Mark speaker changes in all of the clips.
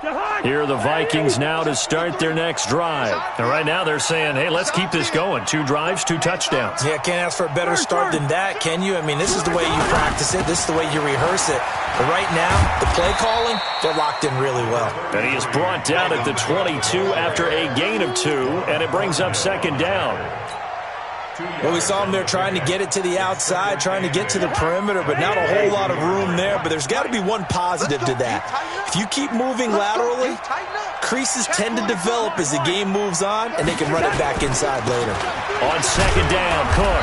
Speaker 1: Here are the Vikings now to start their next drive. And right now they're saying, hey, let's keep this going. 2 drives, 2 touchdowns.
Speaker 2: Yeah, can't ask for a better start than that, can you? I mean, this is the way you practice it. This is the way you rehearse it. But right now, the play calling, they're locked in really well.
Speaker 1: And he is brought down at the 22 after a gain of 2, and it brings up second down.
Speaker 2: Well, we saw him there trying to get it to the outside, trying to get to the perimeter, but not a whole lot of room there. But there's got to be one positive to that. If you keep moving laterally, creases tend to develop as the game moves on, and they can run it back inside later.
Speaker 1: On second down, Cook.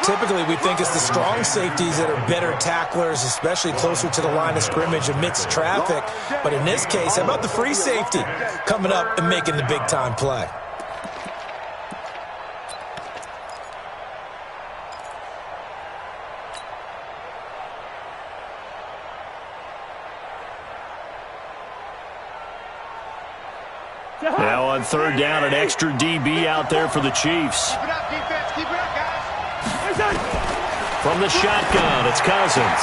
Speaker 2: Typically, we think it's the strong safeties that are better tacklers, especially closer to the line of scrimmage amidst traffic. But in this case, how about the free safety coming up and making the big-time play?
Speaker 1: Now on third down, an extra DB out there for the Chiefs. From the shotgun, it's Cousins.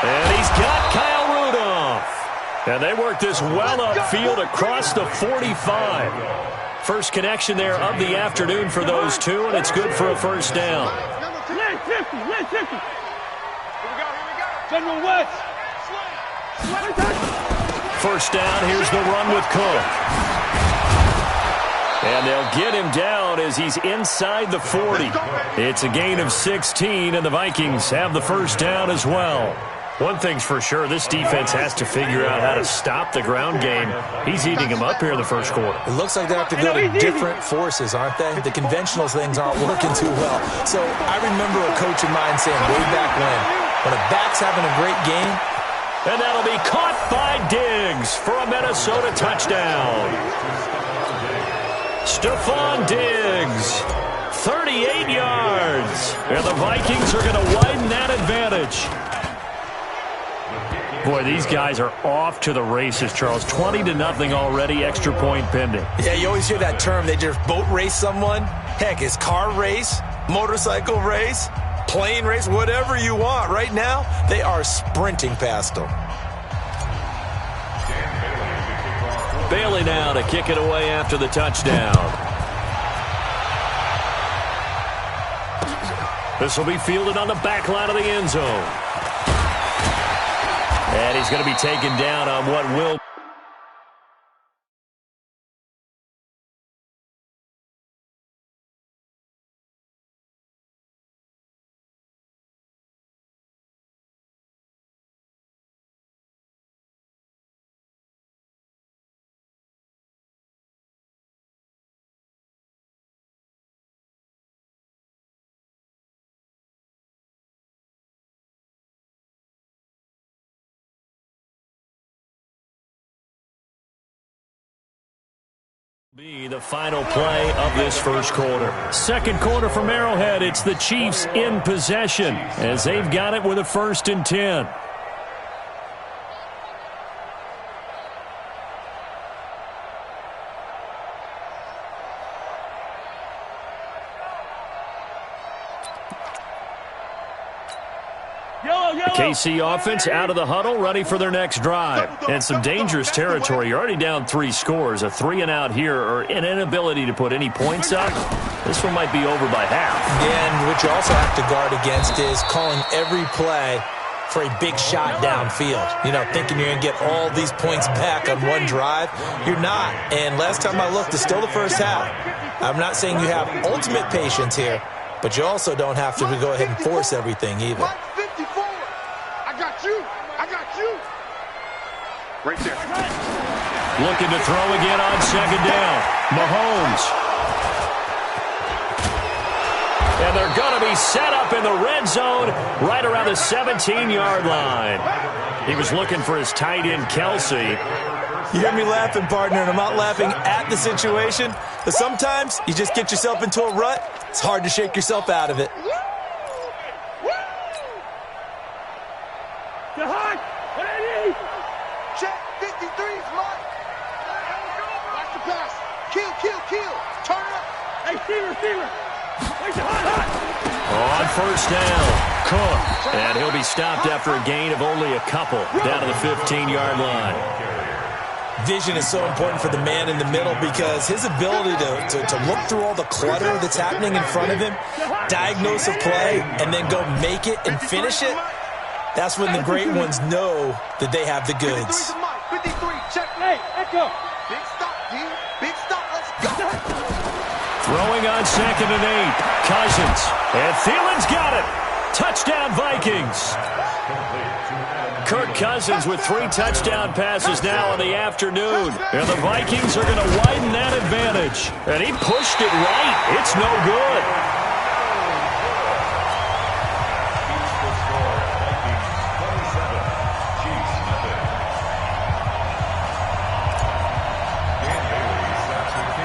Speaker 1: And he's got Kyle Rudolph. And they work this well upfield across the 45. First connection there of the afternoon for those two, and it's good for a first down. First down, here's the run with Cook. And they'll get him down as he's inside the 40. It's a gain of 16, and the Vikings have the first down as well. One thing's for sure, this defense has to figure out how to stop the ground game. He's eating them up here in the first quarter.
Speaker 2: It looks like they have to go to different forces, aren't they? The conventional things aren't working too well. So I remember a coach of mine saying way back when a back's having a great game.
Speaker 1: And that'll be caught by Diggs for a Minnesota touchdown. Stephon Diggs, 38 yards. And the Vikings are going to widen that advantage. Boy, these guys are off to the races, Charles. 20-0 already, extra point pending.
Speaker 2: Yeah, you always hear that term. They just boat race someone. Heck, it's car race, motorcycle race, plane race, whatever you want. Right now, they are sprinting past them.
Speaker 1: Bailey now to kick it away after the touchdown. This will be fielded on the back line of the end zone. And he's going to be taken down on what will... be the final play of this first quarter. Second quarter from Arrowhead, it's the Chiefs in possession as they've got it with a 1st and 10. KC offense out of the huddle, ready for their next drive. And some dangerous territory. You're already down 3 scores. A 3-and-out here, or an inability to put any points up. This one might be over by half.
Speaker 2: Yeah, and what you also have to guard against is calling every play for a big shot downfield. You know, thinking you're going to get all these points back on one drive. You're not. And last time I looked, it's still the first half. I'm not saying you have ultimate patience here, but you also don't have to go ahead and force everything either.
Speaker 3: Right there.
Speaker 1: Looking to throw again on second down. Mahomes. And they're going to be set up in the red zone right around the 17-yard line. He was looking for his tight end, Kelsey.
Speaker 2: You hear me laughing, partner, and I'm not laughing at the situation. But sometimes you just get yourself into a rut. It's hard to shake yourself out of it.
Speaker 3: Check 53's mark. Watch the pass. Kill. Turn it up. Hey, receiver.
Speaker 1: On first down, Cook. And he'll be stopped after a gain of only a couple down to the 15-yard line.
Speaker 2: Vision is so important for the man in the middle because his ability to look through all the clutter that's happening in front of him, diagnose a play, and then go make it and finish it, that's when the great ones know that they have the goods.
Speaker 3: 53, check. Hey, let's go. Big stop, D. Big stop, let's go.
Speaker 1: Throwing on 2nd and 8. Cousins. And Thielen's got it. Touchdown, Vikings. Kirk Cousins with 3 touchdown passes now in the afternoon. And the Vikings are going to widen that advantage. And he pushed it right. It's no good.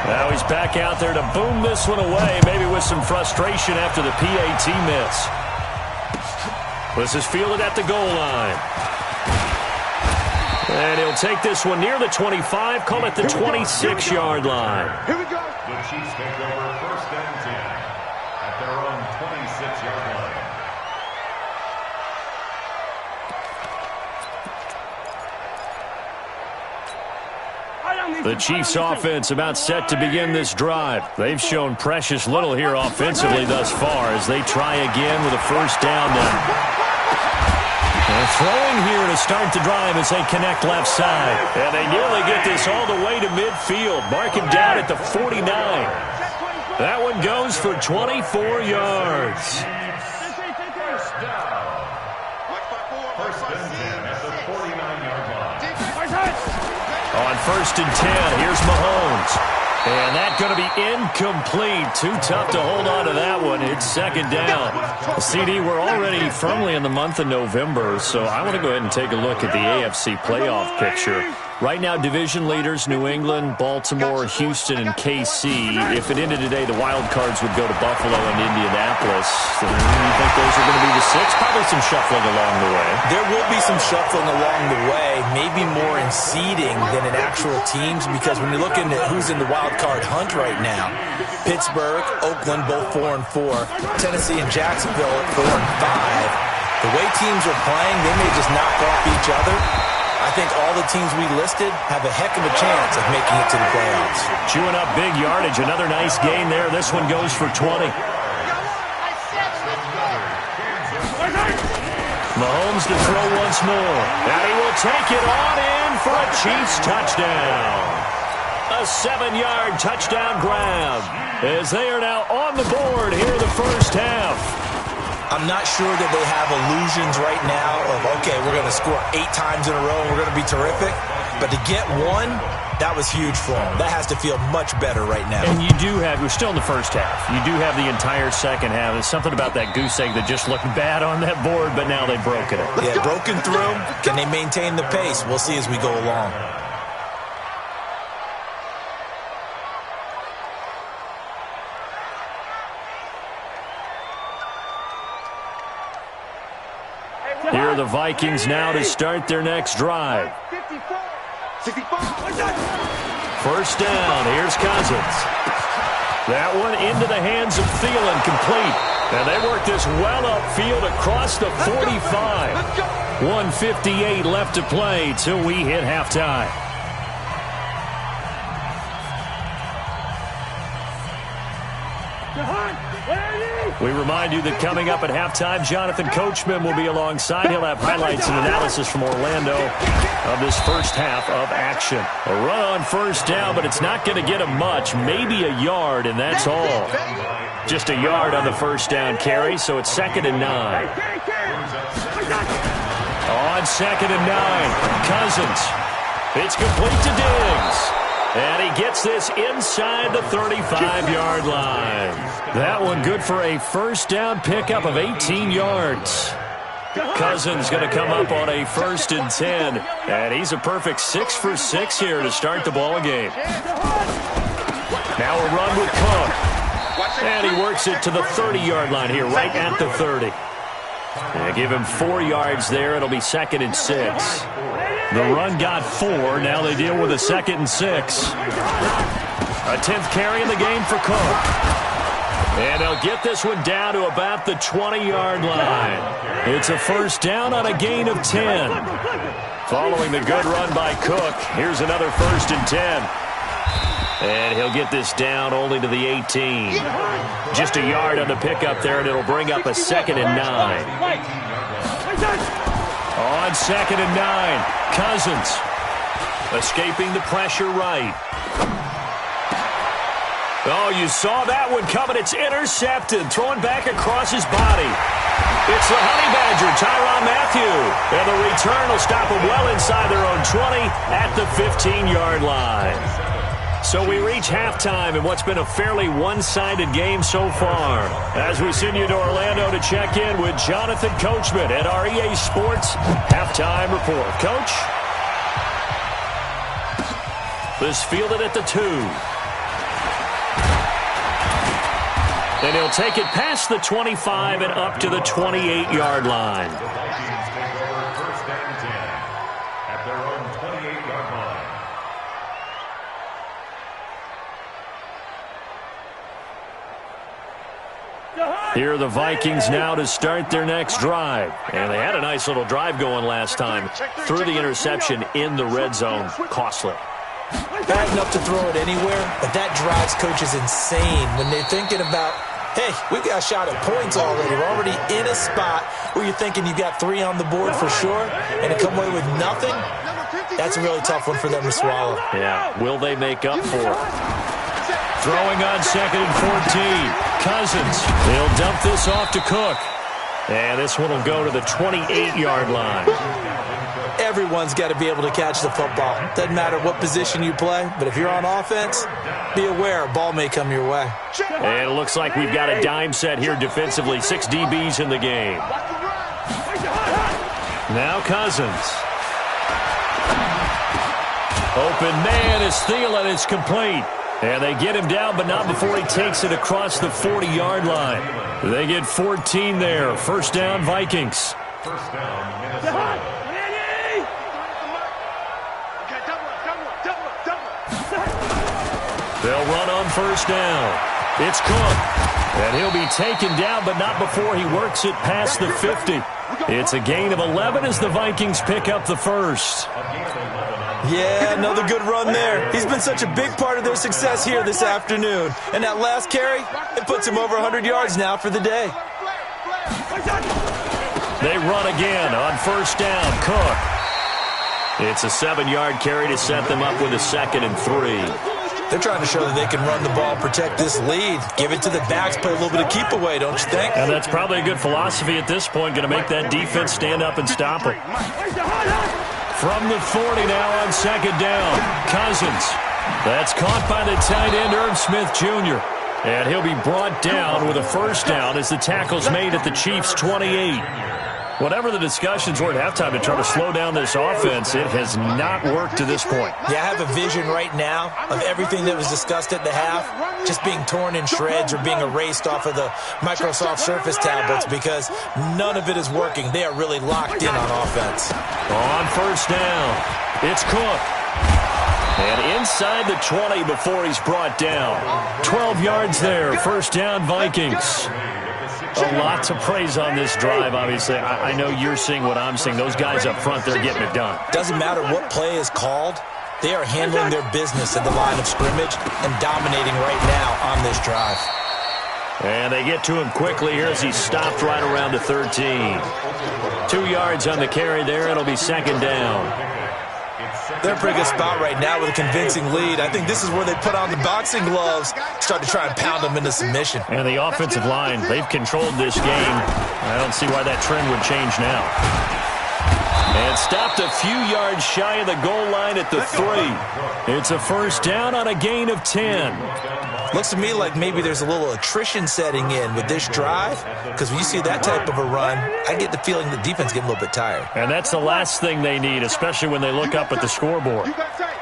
Speaker 1: Now he's back out there to boom this one away, maybe with some frustration after the PAT miss. This is fielded at the goal line. And he'll take this one near the 25, call it the 26-yard line.
Speaker 3: Here we go.
Speaker 4: The Chiefs take over 1st and 10 at their own 26-yard line.
Speaker 1: The Chiefs offense about set to begin this drive. They've shown precious little here offensively thus far as they try again with a 1st down now. They're throwing here to start the drive as they connect left side. And they nearly get this all the way to midfield. Mark him down at the 49. That one goes for 24 yards.
Speaker 4: First and 10 at the 49-yard line.
Speaker 1: On 1st and 10, here's Mahomes. And that's going to be incomplete. Too tough to hold on to that one. It's 2nd down. CD, we're already firmly in the month of November, so I want to go ahead and take a look at the AFC playoff picture. Right now, division leaders, New England, Baltimore, Houston, and KC. If it ended today, the wild cards would go to Buffalo and Indianapolis. So you think those are going to be the 6? Probably some shuffling along the way.
Speaker 2: There will be some shuffling along the way, maybe more in seeding than in actual teams, because when you're looking at who's in the wild card hunt right now, Pittsburgh, Oakland, both 4 and 4, Tennessee and Jacksonville at 4 and 5. The way teams are playing, they may just knock off each other. I think all the teams we listed have a heck of a chance of making it to the playoffs.
Speaker 1: Chewing up big yardage. Another nice gain there. This one goes for 20. Mahomes to throw once more. And he will take it on in for a Chiefs touchdown. A 7-yard touchdown grab as they are now on the board here in the 1st half.
Speaker 2: I'm not sure that they have illusions right now of, okay, we're going to score 8 times in a row and we're going to be terrific. But to get one, that was huge for them. That has to feel much better right now.
Speaker 1: And you do have, we're still in the 1st half. You do have the entire 2nd half. There's something about that goose egg that just looked bad on that board, but now they've broken it.
Speaker 2: Yeah, broken through. Can they maintain the pace? We'll see as we go along.
Speaker 1: Here are the Vikings now to start their next drive. 1st down. Here's Cousins. That one into the hands of Thielen, complete. And they work this well upfield across the 45. 1:58 left to play till we hit halftime. We remind you that coming up at halftime, Jonathan Coachman will be alongside. He'll have highlights and analysis from Orlando of this 1st half of action. A run on 1st down, but it's not going to get him much. Maybe a yard, and that's all. Just a yard on the 1st down carry, so it's 2nd and 9. On 2nd and 9, Cousins. It's complete to Diggs. And he gets this inside the 35-yard line. That one good for a 1st down pickup of 18 yards. Cousins going to come up on a 1st and 10. And he's a perfect 6 for 6 here to start the ball game. Now a run with Cook. And he works it to the 30-yard line here, right at the 30. And give him 4 yards there. It'll be 2nd and 6. The run got 4. Now they deal with a 2nd and 6. A 10th carry in the game for Cook. And they'll get this one down to about the 20-yard line. It's a first down on a gain of 10. Following the good run by Cook, here's another 1st and 10. And he'll get this down only to the 18. Just a yard on the pickup there, and it'll bring up a 2nd and 9. On 2nd and 9, Cousins escaping the pressure right. Oh, you saw that one coming. It's intercepted, thrown back across his body. It's the Honey Badger, Tyrann Mathieu. And the return will stop them well inside their own 20 at the 15-yard line. So we reach halftime in what's been a fairly one-sided game so far. As we send you to Orlando to check in with Jonathan Coachman at our EA Sports Halftime Report. Coach? This fielded at the 2. And he'll take it past the 25 and up to the 28-yard line.
Speaker 4: The Vikings take over 1st and 10 at their own 28-yard line.
Speaker 1: Here are the Vikings now to start their next drive. And they had a nice little drive going last time. Threw the interception in the red zone. Costly.
Speaker 2: Bad enough to throw it anywhere, but that drives coaches insane when they're thinking about, hey, we've got a shot at points already. We're already in a spot where you're thinking you got 3 on the board for sure, and to come away with nothing, that's a really tough one for them to swallow.
Speaker 1: Yeah, will they make up for it? Throwing on 2nd and 14. Cousins, they'll dump this off to Cook. And this one will go to the 28-yard line.
Speaker 2: Everyone's got to be able to catch the football. Doesn't matter what position you play, but if you're on offense, be aware a ball may come your way.
Speaker 1: And it looks like we've got a dime set here defensively. 6 DBs in the game. Now Cousins. Open man is Thielen. It's complete. And they get him down, but not before he takes it across the 40-yard line. They get 14 there. First down, Vikings.
Speaker 4: First down, Minnesota.
Speaker 1: They'll run on first down. It's Cook. And he'll be taken down, but not before he works it past the 50. It's a gain of 11 as the Vikings pick up the first.
Speaker 2: Yeah, another good run there. He's been such a big part of their success here this afternoon. And that last carry, it puts him over 100 yards now for the day.
Speaker 1: They run again on first down. Cook. It's a 7-yard carry to set them up with a 2nd and 3.
Speaker 2: They're trying to show that they can run the ball, protect this lead. Give it to the backs, play a little bit of keep away, don't you think?
Speaker 1: And that's probably a good philosophy at this point, going to make that defense stand up and stop them. From the 40 now on 2nd down, Cousins. That's caught by the tight end, Irv Smith Jr. And he'll be brought down with a first down as the tackle's made at the Chiefs' 28. Whatever the discussions were at halftime to try to slow down this offense, it has not worked to this point.
Speaker 2: Yeah, I have a vision right now of everything that was discussed at the half just being torn in shreds or being erased off of the Microsoft Surface tablets because none of it is working. They are really locked in on offense.
Speaker 1: On first down, it's Cook. And inside the 20 before he's brought down. 12 yards there, first down Vikings. A lot to praise on this drive, obviously. I know you're seeing what I'm seeing. Those guys up front, they're getting it done.
Speaker 2: Doesn't matter what play is called. They are handling their business at the line of scrimmage and dominating right now on this drive.
Speaker 1: And they get to him quickly here as he's stopped right around the 13. 2 yards on the carry there. It'll be 2nd down.
Speaker 2: They're in a pretty good spot right now with a convincing lead. I think this is where they put on the boxing gloves, start to try and pound them into submission.
Speaker 1: And the offensive line, they've controlled this game. I don't see why that trend would change now. And stopped a few yards shy of the goal line at the 3. It's a first down on a gain of 10.
Speaker 2: Looks to me like maybe there's a little attrition setting in with this drive, because when you see that type of a run, I get the feeling the defense getting a little bit tired.
Speaker 1: And that's the last thing they need, especially when they look up at the scoreboard.
Speaker 3: You got tight.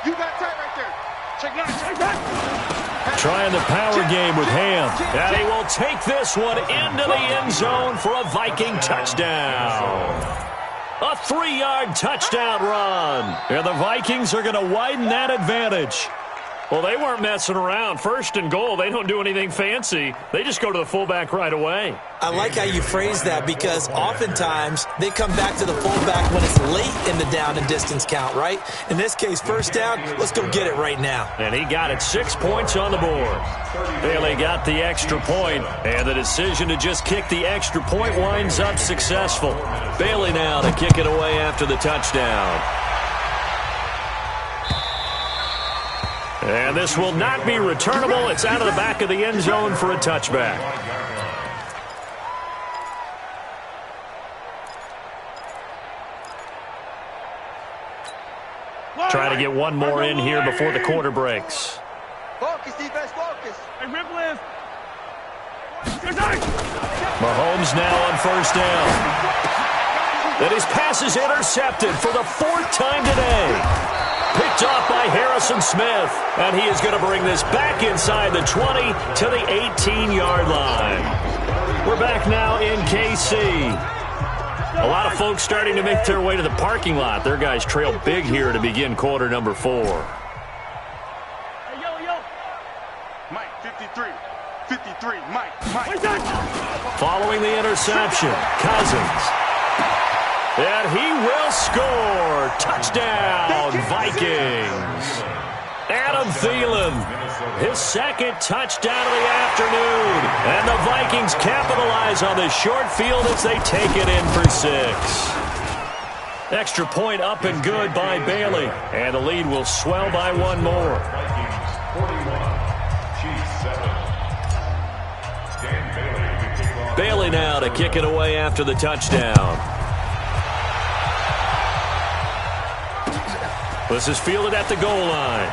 Speaker 3: You got tight right there. Check that.
Speaker 1: Trying the power game with Ham. And he will take this one into the end zone for a Viking touchdown. A 3-yard touchdown run. And the Vikings are going to widen that advantage. Well, they weren't messing around. First and goal, they don't do anything fancy. They just go to the fullback right away.
Speaker 2: I like how you phrase that because oftentimes they come back to the fullback when it's late in the down and distance count, right? In this case, first down, let's go get it right now.
Speaker 1: And he got it. 6 points on the board. Bailey got the extra point, and the decision to just kick the extra point winds up successful. Bailey now to kick it away after the touchdown. And this will not be returnable. It's out of the back of the end zone for a touchback. Try to get one more in here before the quarter breaks.
Speaker 3: Focus, defense, focus. Hey, rip lift.
Speaker 1: Mahomes now on first down. And his pass is intercepted for the 4th time today. Picked off by Harrison Smith. And he is going to bring this back inside the 20 to the 18-yard line. We're back now in KC. A lot of folks starting to make their way to the parking lot. Their guys trail big here to begin quarter number 4.
Speaker 3: Hey, yo. Mike, 53. 53, Mike.
Speaker 1: Following the interception, Cousins. And he will score. Touchdown, Vikings. Adam Thielen, his 2nd touchdown of the afternoon. And the Vikings capitalize on this short field as they take it in for 6. Extra point up and good by Bailey. And the lead will swell by 1 more.
Speaker 4: Vikings 41, Chiefs 7.
Speaker 1: Bailey now to kick it away after the touchdown. This is fielded at the goal line.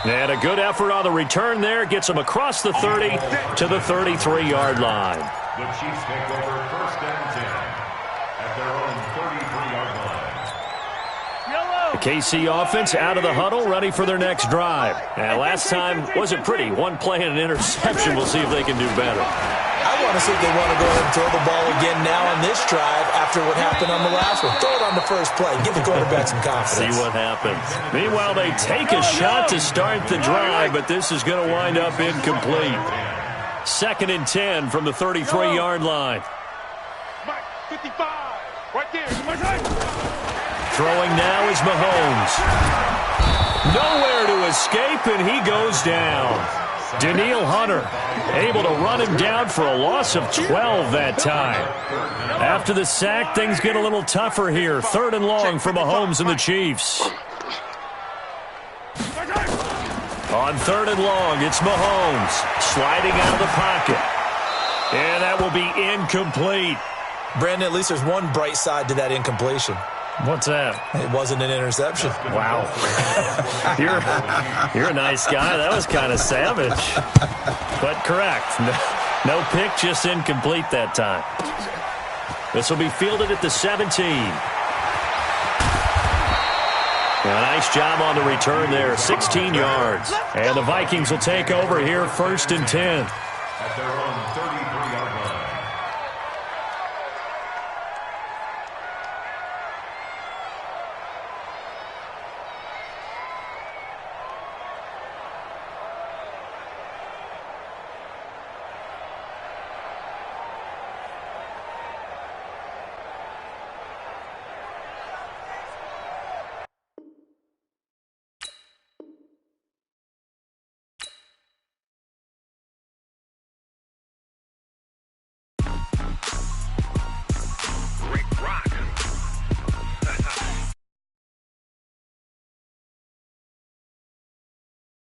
Speaker 1: And a good effort on the return there. Gets him across the 30 to the 33-yard line.
Speaker 4: The Chiefs take over first and 10 at their own 33-yard line.
Speaker 1: The KC offense out of the huddle, ready for their next drive. And last time wasn't pretty. 1 play and an interception. We'll see if they can do better.
Speaker 2: I want to see if they want to go ahead and throw the ball again now on this drive after what happened on the last one. Throw it on the first play. Give the quarterback some confidence.
Speaker 1: See what happens. Meanwhile, they take a shot to start the drive, but this is going to wind up incomplete. 2nd and 10 from the 33-yard line.
Speaker 3: Mike, 55. Right there.
Speaker 1: Throwing now is Mahomes. Nowhere to escape, and he goes down. Daniil Hunter able to run him down for a loss of 12 that time. After the sack, things get a little tougher here. 3rd and long for Mahomes and the Chiefs. On 3rd and long, it's Mahomes sliding out of the pocket. And that will be incomplete.
Speaker 2: Brandon, at least there's one bright side to that incompletion.
Speaker 1: What's that?
Speaker 2: It wasn't an interception.
Speaker 1: Wow. You're a nice guy. That was kind of savage. But correct. No pick, just incomplete that time. This will be fielded at the 17. A nice job on the return there. 16 yards. And the Vikings will take over here 1st and 10.